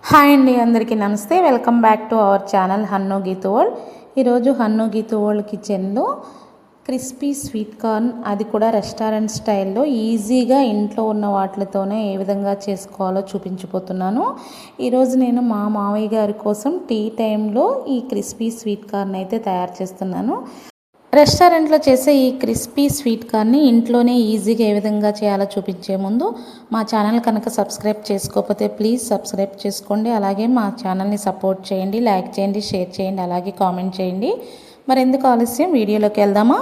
Hi అండి, అందరికీ నమస్తే. Welcome back to our channel Hannu Geethu world. ఈరోజు హన్ను గీతు వరల్డ్ కిచెన్లో క్రిస్పీ స్వీట్ కార్న్, అది కూడా రెస్టారెంట్ స్టైల్లో ఈజీగా ఇంట్లో ఉన్న వాటితోనే ఏ విధంగా చేసుకోవాలో చూపించబోతున్నాను. ఈరోజు నేను మా మావయ్య గారి కోసం టీ టైంలో ఈ క్రిస్పీ స్వీట్ కార్న్ అయితే తయారు చేస్తున్నాను. రెస్టారెంట్లో చేసే ఈ క్రిస్పీ స్వీట్ కార్న్ని ఇంట్లోనే ఈజీగా ఏ విధంగా చేయాలో చూపించే ముందు మా ఛానల్ కనుక సబ్స్క్రైబ్ చేసుకోకపోతే ప్లీజ్ సబ్స్క్రైబ్ చేసుకోండి. అలాగే మా ఛానల్ని సపోర్ట్ చేయండి, లైక్ చేయండి, షేర్ చేయండి, అలాగే కామెంట్ చేయండి. మరి ఎందుకు ఆలస్యం, వీడియోలోకి వెళ్దామా?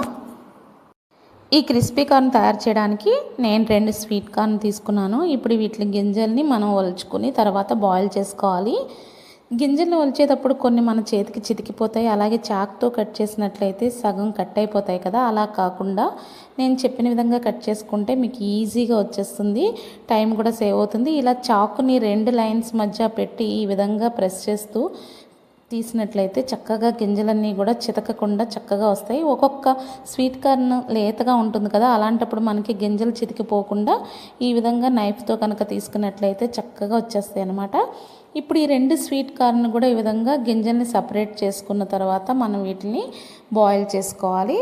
ఈ క్రిస్పీ కార్న్ తయారు చేయడానికి నేను 2 స్వీట్ కార్న్ తీసుకున్నాను. ఇప్పుడు వీటి గింజల్ని మనం ఒలుచుకుని తర్వాత బాయిల్ చేసుకోవాలి. గింజలను ఒలిచేటప్పుడు కొన్ని మన చేతికి చితికిపోతాయి. అలాగే చాక్తో కట్ చేసినట్లయితే సగం కట్ అయిపోతాయి కదా, అలా కాకుండా నేను చెప్పిన విధంగా కట్ చేసుకుంటే మీకు ఈజీగా వచ్చేస్తుంది, టైం కూడా సేవ్ అవుతుంది. ఇలా చాకుని 2 లైన్స్ మధ్య పెట్టి ఈ విధంగా ప్రెస్ చేస్తూ తీసినట్లయితే చక్కగా గింజలన్నీ కూడా చితకకుండా చక్కగా వస్తాయి. ఒక్కొక్క స్వీట్ కార్న్ లేతగా ఉంటుంది కదా, అలాంటప్పుడు మనకి గింజలు చితికిపోకుండా ఈ విధంగా నైఫ్తో కనుక తీసుకున్నట్లయితే చక్కగా వచ్చేస్తాయి అన్నమాట. ఇప్పుడు ఈ 2 స్వీట్ కార్న్ కూడా ఈ విధంగా గింజల్ని సపరేట్ చేసుకున్న తర్వాత మనం వీటిని బాయిల్ చేసుకోవాలి.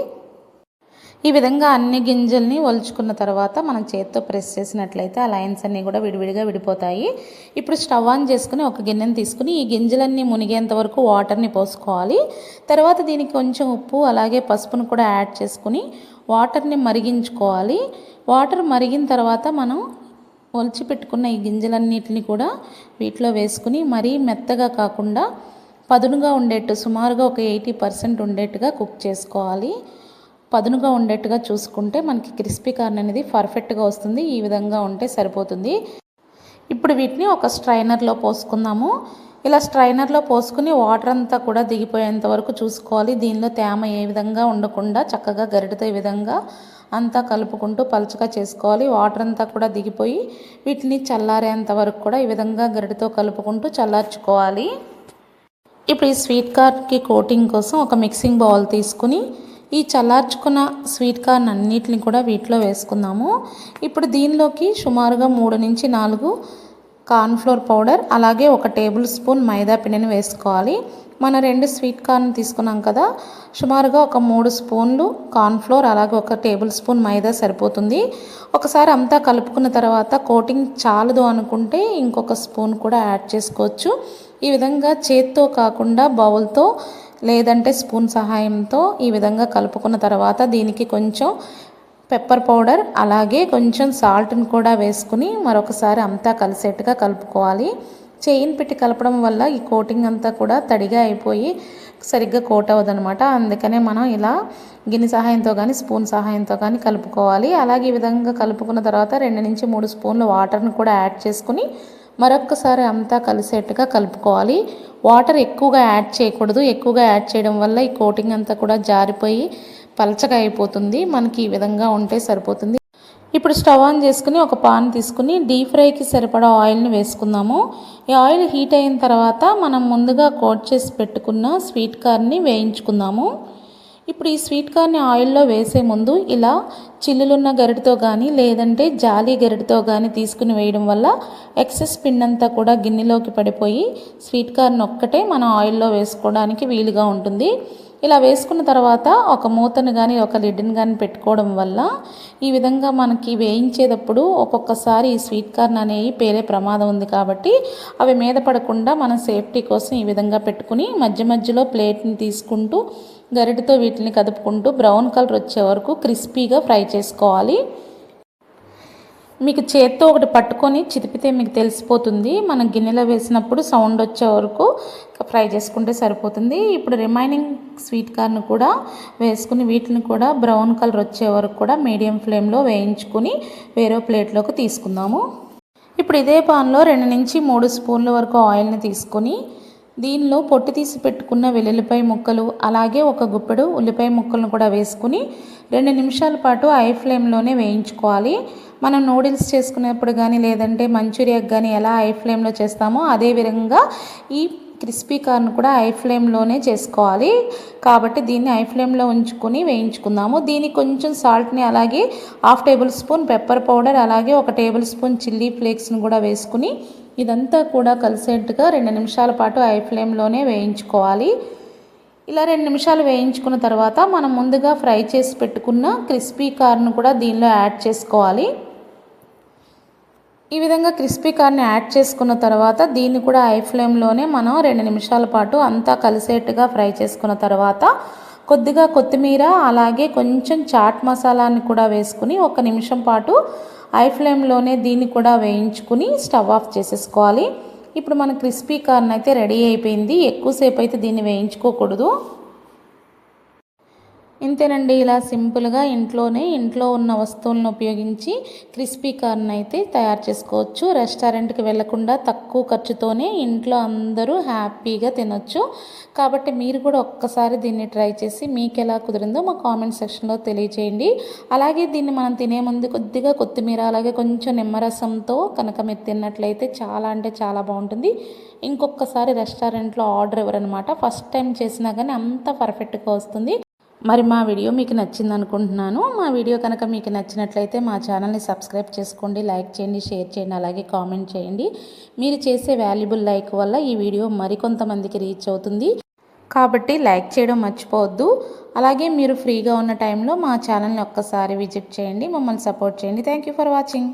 ఈ విధంగా అన్ని గింజల్ని ఒలుచుకున్న తర్వాత మనం చేత్తో ప్రెస్ చేసినట్లయితే ఆ లైన్స్ అన్నీ కూడా విడివిడిగా విడిపోతాయి. ఇప్పుడు స్టవ్ ఆన్ చేసుకుని ఒక గిన్నెని తీసుకుని ఈ గింజలన్నీ మునిగేంత వరకు వాటర్ని పోసుకోవాలి. తర్వాత దీనికి కొంచెం ఉప్పు అలాగే పసుపును కూడా యాడ్ చేసుకుని వాటర్ని మరిగించుకోవాలి. వాటర్ మరిగిన తర్వాత మనం ఒలిచి పెట్టుకున్న ఈ గింజలన్నిటిని కూడా వీటిలో వేసుకుని మరీ మెత్తగా కాకుండా పదునుగా ఉండేట్టు, సుమారుగా ఒక 80% ఉండేట్టుగా కుక్ చేసుకోవాలి. పదునుగా ఉండేట్టుగా చూసుకుంటే మనకి క్రిస్పీ కార్న్ అనేది పర్ఫెక్ట్గా వస్తుంది. ఈ విధంగా ఉంటే సరిపోతుంది. ఇప్పుడు వీటిని ఒక స్ట్రైనర్లో పోసుకుందాము. ఇలా స్ట్రైనర్లో పోసుకుని వాటర్ అంతా కూడా దిగిపోయేంత వరకు చూసుకోవాలి. దీనిలో తేమ ఏ విధంగా ఉండకుండా చక్కగా గరిటెతో ఈ విధంగా అంతా కలుపుకుంటూ పలుచగా చేసుకోవాలి. వాటర్ అంతా కూడా దిగిపోయి వీటిని చల్లారేంత వరకు కూడా ఈ విధంగా గరిటెతో కలుపుకుంటూ చల్లార్చుకోవాలి. ఇప్పుడు ఈ స్వీట్ కార్న్కి కోటింగ్ కోసం ఒక మిక్సింగ్ బౌల్ తీసుకుని ఈ చల్లార్చుకున్న స్వీట్ కార్న్ అన్నిటిని కూడా వీటిలో వేసుకుందాము. ఇప్పుడు దీనిలోకి సుమారుగా 3 నుంచి 4 కార్న్ఫ్లోర్ పౌడర్ అలాగే 1 టేబుల్ స్పూన్ మైదా పిండిని వేసుకోవాలి. మన 2 స్వీట్ కార్న్ తీసుకున్నాం కదా, సుమారుగా ఒక 3 స్పూన్లు కార్న్ఫ్లోర్ అలాగే 1 టేబుల్ స్పూన్ మైదా సరిపోతుంది. ఒకసారి అంతా కలుపుకున్న తర్వాత కోటింగ్ చాలదు అనుకుంటే ఇంకొక స్పూన్ కూడా యాడ్ చేసుకోవచ్చు. ఈ విధంగా చేత్తో కాకుండా బౌల్తో లేదంటే స్పూన్ సహాయంతో ఈ విధంగా కలుపుకున్న తర్వాత దీనికి కొంచెం పెప్పర్ పౌడర్ అలాగే కొంచెం సాల్ట్ని కూడా వేసుకుని మరొకసారి అంతా కలిసేట్టుగా కలుపుకోవాలి. చేయిని పెట్టి కలపడం వల్ల ఈ కోటింగ్ అంతా కూడా తడిగా అయిపోయి సరిగ్గా కోట్ అవ్వదనమాట. అందుకనే మనం ఇలా గిన్నె సహాయంతో కానీ స్పూన్ సహాయంతో కానీ కలుపుకోవాలి. అలాగే ఈ విధంగా కలుపుకున్న తర్వాత 2 నుంచి 3 స్పూన్లు వాటర్ని కూడా యాడ్ చేసుకుని మరొక్కసారి అంతా కలిసేట్టుగా కలుపుకోవాలి. వాటర్ ఎక్కువగా యాడ్ చేయకూడదు. ఎక్కువగా యాడ్ చేయడం వల్ల ఈ కోటింగ్ అంతా కూడా జారిపోయి పలచగా అయిపోతుంది. మనకి ఈ విధంగా ఉంటే సరిపోతుంది. ఇప్పుడు స్టవ్ ఆన్ చేసుకుని ఒక పాన్ తీసుకుని డీప్ ఫ్రైకి సరిపడా ఆయిల్ని వేసుకుందాము. ఈ ఆయిల్ హీట్ అయిన తర్వాత మనం ముందుగా కోట్ చేసి పెట్టుకున్న స్వీట్ కార్న్ని వేయించుకుందాము. ఇప్పుడు ఈ స్వీట్ కార్న్ని ఆయిల్లో వేసే ముందు ఇలా చిల్లులున్న గరిటతో కానీ లేదంటే జాలి గరిటతో కానీ తీసుకుని వేయడం వల్ల ఎక్సెస్ పిండంతా కూడా గిన్నెలోకి పడిపోయి స్వీట్ కార్న్ ఒక్కటే మనం ఆయిల్లో వేసుకోవడానికి వీలుగా ఉంటుంది. ఇలా వేసుకున్న తర్వాత ఒక మూతను కానీ ఒక లిడ్ని కానీ పెట్టుకోవడం వల్ల ఈ విధంగా మనకి వేయించేటప్పుడు ఒక్కొక్కసారి ఈ స్వీట్ కార్న్ అనేవి పేలే ప్రమాదం ఉంది. కాబట్టి అవి మీద పడకుండా మనం సేఫ్టీ కోసం ఈ విధంగా పెట్టుకుని మధ్య మధ్యలో ప్లేట్ని తీసుకుంటూ గరిటెతో వీటిని కదుపుకుంటూ బ్రౌన్ కలర్ వచ్చే వరకు క్రిస్పీగా ఫ్రై చేసుకోవాలి. మీకు చేత్తో ఒకటి పట్టుకొని చితిపితే మీకు తెలిసిపోతుంది. మనం గిన్నెలో వేసినప్పుడు సౌండ్ వచ్చే వరకు ఫ్రై చేసుకుంటే సరిపోతుంది. ఇప్పుడు రిమైనింగ్ స్వీట్ కార్న్ కూడా వేసుకుని వీటిని కూడా బ్రౌన్ కలర్ వచ్చే వరకు కూడా మీడియం ఫ్లేమ్లో వేయించుకుని వేరే ప్లేట్లోకి తీసుకుందాము. ఇప్పుడు ఇదే పాన్లో 2 నుంచి 3 స్పూన్ల వరకు ఆయిల్ని తీసుకొని దీనిలో పొట్టు తీసి పెట్టుకున్న వెల్లుల్లిపాయ ముక్కలు అలాగే 1 గుప్పెడు ఉల్లిపాయ ముక్కలను కూడా వేసుకుని 2 నిమిషాల పాటు హై ఫ్లేమ్లోనే వేయించుకోవాలి. మనం నూడిల్స్ చేసుకునేప్పుడు కానీ లేదంటే మంచూరియాకి కానీ ఎలా హై ఫ్లేమ్లో చేస్తామో అదే విధంగా ఈ క్రిస్పీ కార్న్ కూడా హై ఫ్లేమ్లోనే చేసుకోవాలి. కాబట్టి దీన్ని హై ఫ్లేమ్లో ఉంచుకొని వేయించుకుందాము. దీనికి కొంచెం సాల్ట్ని అలాగే 1/2 టేబుల్ స్పూన్ పెప్పర్ పౌడర్ అలాగే 1 టేబుల్ స్పూన్ చిల్లీ ఫ్లేక్స్ని కూడా వేసుకుని ఇదంతా కూడా కలిసేట్టుగా 2 నిమిషాల పాటు హై ఫ్లేమ్లోనే వేయించుకోవాలి. ఇలా 2 నిమిషాలు వేయించుకున్న తర్వాత మనం ముందుగా ఫ్రై చేసి పెట్టుకున్న క్రిస్పీ కార్న్ కూడా దీనిలో యాడ్ చేసుకోవాలి. ఈ విధంగా క్రిస్పీ కార్న్ యాడ్ చేసుకున్న తర్వాత దీన్ని కూడా హై ఫ్లేమ్లోనే మనం 2 నిమిషాల పాటు అంతా కలిసేట్టుగా ఫ్రై చేసుకున్న తర్వాత కొద్దిగా కొత్తిమీర అలాగే కొంచెం చాట్ మసాలాని కూడా వేసుకుని 1 నిమిషం పాటు హై ఫ్లేమ్లోనే దీన్ని కూడా వేయించుకుని స్టవ్ ఆఫ్ చేసేసుకోవాలి. ఇప్పుడు మన క్రిస్పీ కార్న్ అయితే రెడీ అయిపోయింది. ఎక్కువసేపు అయితే దీన్ని వేయించుకోకూడదు. ఇంతేనండి, ఇలా సింపుల్గా ఇంట్లో ఉన్న వస్తువులను ఉపయోగించి క్రిస్పీ కార్న్ అయితే తయారు చేసుకోవచ్చు. రెస్టారెంట్కి వెళ్లకుండా తక్కువ ఖర్చుతోనే ఇంట్లో అందరూ హ్యాపీగా తినొచ్చు. కాబట్టి మీరు కూడా ఒక్కసారి దీన్ని ట్రై చేసి మీకు ఎలా కుదిరిందో మా కామెంట్ సెక్షన్లో తెలియచేయండి. అలాగే దీన్ని మనం తినే ముందు కొద్దిగా కొత్తిమీర అలాగే కొంచెం నిమ్మరసంతో కనుక మీరు తిన్నట్లయితే చాలా అంటే చాలా బాగుంటుంది. ఇంకొకసారి రెస్టారెంట్లో ఆర్డర్ ఇవ్వరనమాట. ఫస్ట్ టైం చేసినా కానీ అంత పర్ఫెక్ట్గా వస్తుంది. మరి మా వీడియో మీకు నచ్చింది అనుకుంటున్నాను. మా వీడియో కనుక మీకు నచ్చినట్లయితే మా ఛానల్ని సబ్స్క్రైబ్ చేసుకోండి, లైక్ చేయండి, షేర్ చేయండి, అలాగే కామెంట్ చేయండి. మీరు చేసే వాల్యుబుల్ లైక్ వల్ల ఈ వీడియో మరికొంతమందికి రీచ్ అవుతుంది. కాబట్టి లైక్ చేయడం మర్చిపోవద్దు. అలాగే మీరు ఫ్రీగా ఉన్న టైంలో మా ఛానల్ని ఒక్కసారి విజిట్ చేయండి, మమ్మల్ని సపోర్ట్ చేయండి. Thank you for watching.